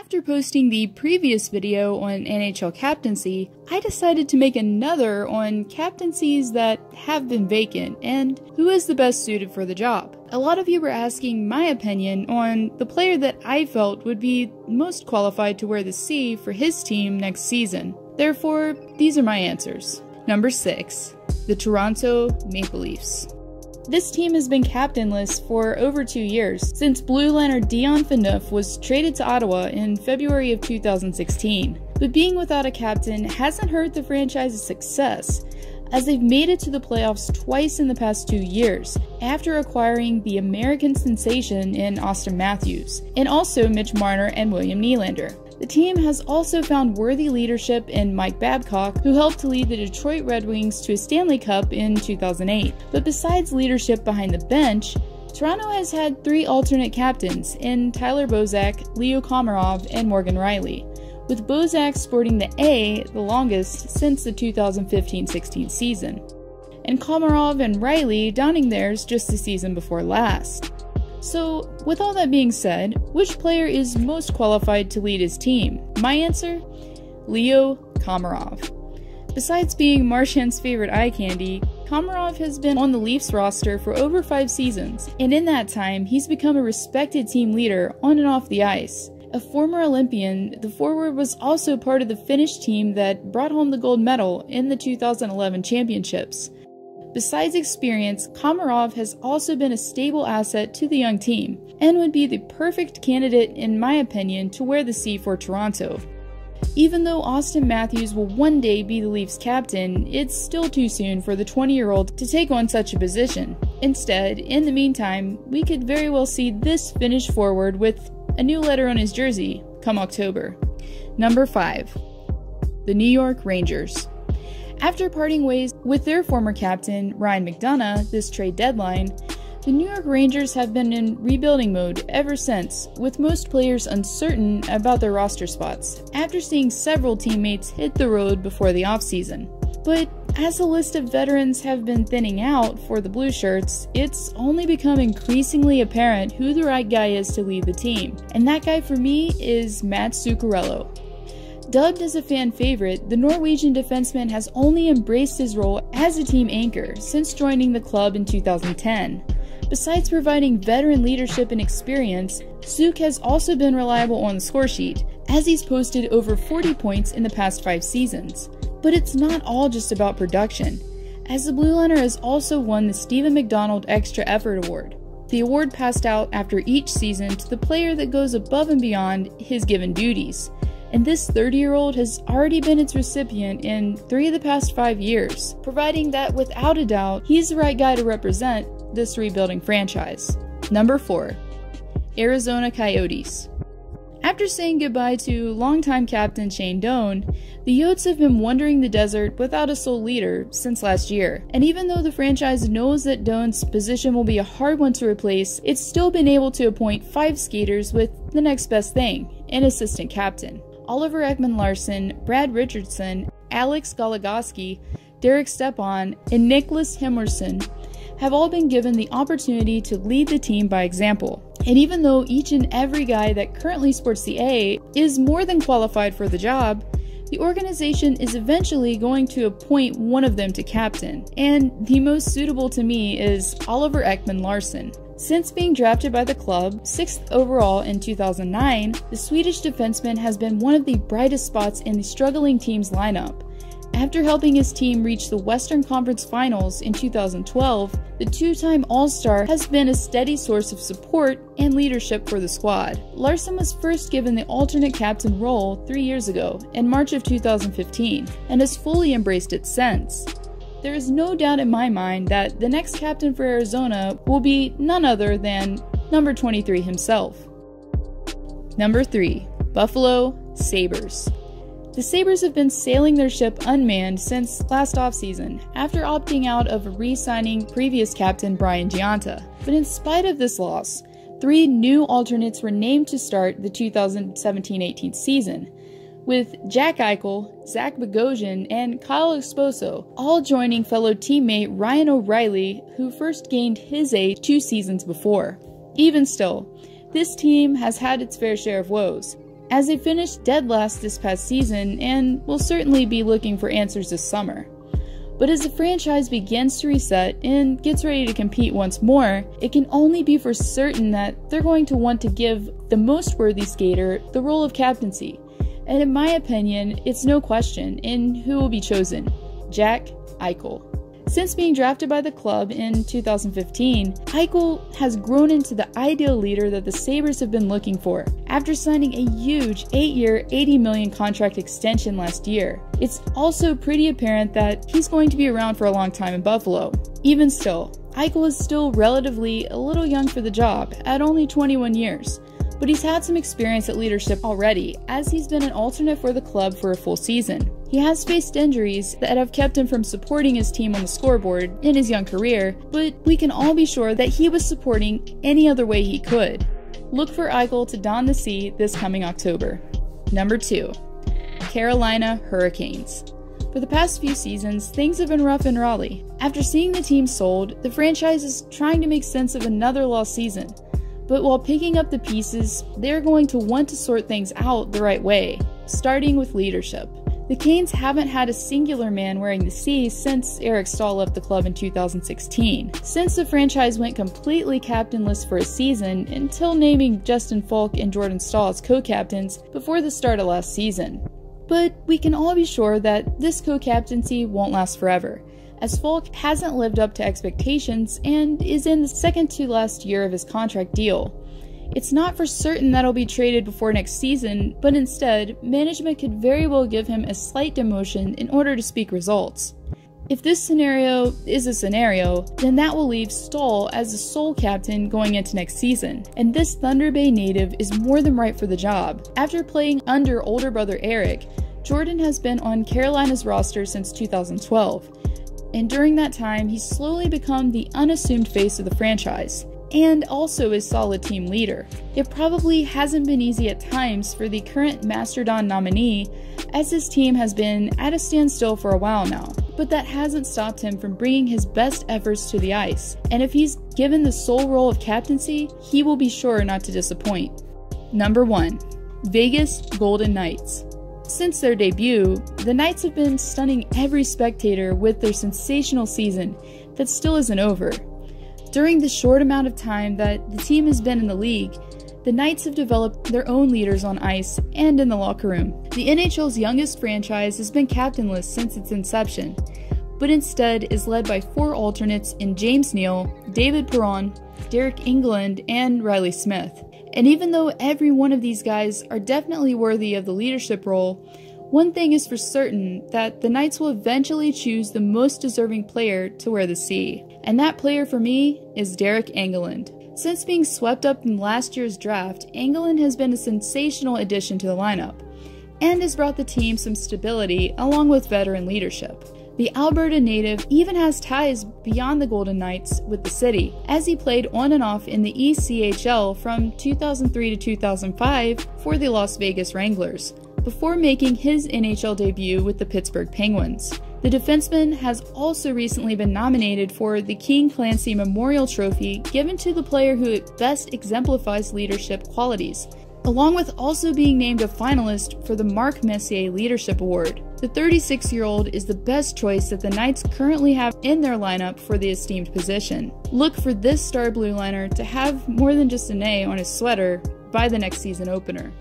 After posting the previous video on NHL captaincy, I decided to make another on captaincies that have been vacant and who is the best suited for the job. A lot of you were asking my opinion on the player that I felt would be most qualified to wear the C for his team next season. Therefore, these are my answers. Number 6. The Toronto Maple Leafs. This team has been captainless for over 2 years, since Blue Liner Dion Phaneuf was traded to Ottawa in February of 2016. But being without a captain hasn't hurt the franchise's success, as they've made it to the playoffs twice in the past 2 years, after acquiring the American sensation in Austin Matthews, and also Mitch Marner and William Nylander. The team has also found worthy leadership in Mike Babcock, who helped to lead the Detroit Red Wings to a Stanley Cup in 2008. But besides leadership behind the bench, Toronto has had 3 alternate captains in Tyler Bozak, Leo Komarov, and Morgan Rielly, with Bozak sporting the A the longest since the 2015-16 season, and Komarov and Rielly donning theirs just the season before last. So, with all that being said, which player is most qualified to lead his team? My answer? Leo Komarov. Besides being Marchand's favorite eye candy, Komarov has been on the Leafs roster for over 5 seasons, and in that time, he's become a respected team leader on and off the ice. A former Olympian, the forward was also part of the Finnish team that brought home the gold medal in the 2011 championships. Besides experience, Komarov has also been a stable asset to the young team, and would be the perfect candidate, in my opinion, to wear the C for Toronto. Even though Austin Matthews will one day be the Leafs captain, it's still too soon for the 20-year-old to take on such a position. Instead, in the meantime, we could very well see this Finnish forward with a new letter on his jersey come October. Number 5. The New York Rangers. After parting ways with their former captain, Ryan McDonagh, this trade deadline, the New York Rangers have been in rebuilding mode ever since, with most players uncertain about their roster spots, after seeing several teammates hit the road before the offseason. But as the list of veterans have been thinning out for the Blue Shirts, it's only become increasingly apparent who the right guy is to lead the team, and that guy for me is Mats Zuccarello. Dubbed as a fan favorite, the Norwegian defenseman has only embraced his role as a team anchor since joining the club in 2010. Besides providing veteran leadership and experience, Zucc has also been reliable on the scoresheet, as he's posted over 40 points in the past 5 seasons. But it's not all just about production, as the Blue Liner has also won the Stephen McDonald Extra Effort Award. The award passed out after each season to the player that goes above and beyond his given duties, and this 30-year-old has already been its recipient in 3 of the past 5 years, providing that without a doubt, he's the right guy to represent this rebuilding franchise. Number 4. Arizona Coyotes. After saying goodbye to longtime captain Shane Doan, the Yotes have been wandering the desert without a sole leader since last year, and even though the franchise knows that Doan's position will be a hard one to replace, it's still been able to appoint 5 skaters with the next best thing, an assistant captain. Oliver Ekman-Larsson, Brad Richardson, Alex Goligoski, Derek Stepan, and Nicholas Himmerson have all been given the opportunity to lead the team by example. And even though each and every guy that currently sports the A is more than qualified for the job, the organization is eventually going to appoint one of them to captain, and the most suitable to me is Oliver Ekman-Larsson. Since being drafted by the club 6th overall in 2009, the Swedish defenseman has been one of the brightest spots in the struggling team's lineup. After helping his team reach the Western Conference Finals in 2012, the 2-time All-Star has been a steady source of support and leadership for the squad. Larsson was first given the alternate captain role 3 years ago, in March of 2015, and has fully embraced it since. There is no doubt in my mind that the next captain for Arizona will be none other than number 23 himself. Number 3. Buffalo Sabres. The Sabres have been sailing their ship unmanned since last offseason, after opting out of re-signing previous captain Brian Gionta. But in spite of this loss, 3 new alternates were named to start the 2017-18 season, with Jack Eichel, Zach Bogosian, and Kyle Esposo all joining fellow teammate Ryan O'Reilly, who first gained his A 2 seasons before. Even still, this team has had its fair share of woes. as they finished dead last this past season and will certainly be looking for answers this summer. But as the franchise begins to reset and gets ready to compete once more, it can only be for certain that they're going to want to give the most worthy skater the role of captaincy. And in my opinion, it's no question in who will be chosen: Jack Eichel. Since being drafted by the club in 2015, Eichel has grown into the ideal leader that the Sabres have been looking for. After signing a huge 8-year, $80 million contract extension last year, it's also pretty apparent that he's going to be around for a long time in Buffalo. Even still, Eichel is still relatively a little young for the job, at only 21 years. But he's had some experience at leadership already, as he's been an alternate for the club for a full season. He has faced injuries that have kept him from supporting his team on the scoreboard in his young career, but we can all be sure that he was supporting any other way he could. Look for Eichel to don the C this coming October. Number 2. Carolina Hurricanes. For the past few seasons, things have been rough in Raleigh. After seeing the team sold, the franchise is trying to make sense of another lost season. But while picking up the pieces, they're going to want to sort things out the right way, starting with leadership. The Canes haven't had a singular man wearing the C since Eric Stahl left the club in 2016, since the franchise went completely captainless for a season until naming Justin Falk and Jordan Stahl as co-captains before the start of last season. But we can all be sure that this co-captaincy won't last forever, as Falk hasn't lived up to expectations and is in the second to last year of his contract deal. It's not for certain that he'll be traded before next season, but instead, management could very well give him a slight demotion in order to speak results. If this scenario is a scenario, then that will leave Stahl as the sole captain going into next season, and this Thunder Bay native is more than right for the job. After playing under older brother Eric, Jordan has been on Carolina's roster since 2012. And during that time, he's slowly become the unassumed face of the franchise, and also a solid team leader. It probably hasn't been easy at times for the current Mastodon nominee, as his team has been at a standstill for a while now, but that hasn't stopped him from bringing his best efforts to the ice, and if he's given the sole role of captaincy, he will be sure not to disappoint. Number 1. Vegas Golden Knights. Since their debut, the Knights have been stunning every spectator with their sensational season that still isn't over. During the short amount of time that the team has been in the league, the Knights have developed their own leaders on ice and in the locker room. The NHL's youngest franchise has been captainless since its inception, but instead is led by 4 alternates in James Neal, David Perron, Derek England, and Riley Smith. And even though every one of these guys are definitely worthy of the leadership role, one thing is for certain, that the Knights will eventually choose the most deserving player to wear the C. And that player for me is Derek England. Since being swept up in last year's draft, England has been a sensational addition to the lineup, and has brought the team some stability along with veteran leadership. The Alberta native even has ties beyond the Golden Knights with the city, as he played on and off in the ECHL from 2003 to 2005 for the Las Vegas Wranglers, before making his NHL debut with the Pittsburgh Penguins. The defenseman has also recently been nominated for the King Clancy Memorial Trophy, given to the player who best exemplifies leadership qualities, along with also being named a finalist for the Marc Messier Leadership Award. The 36-year-old is the best choice that the Knights currently have in their lineup for the esteemed position. Look for this star blue liner to have more than just an A on his sweater by the next season opener.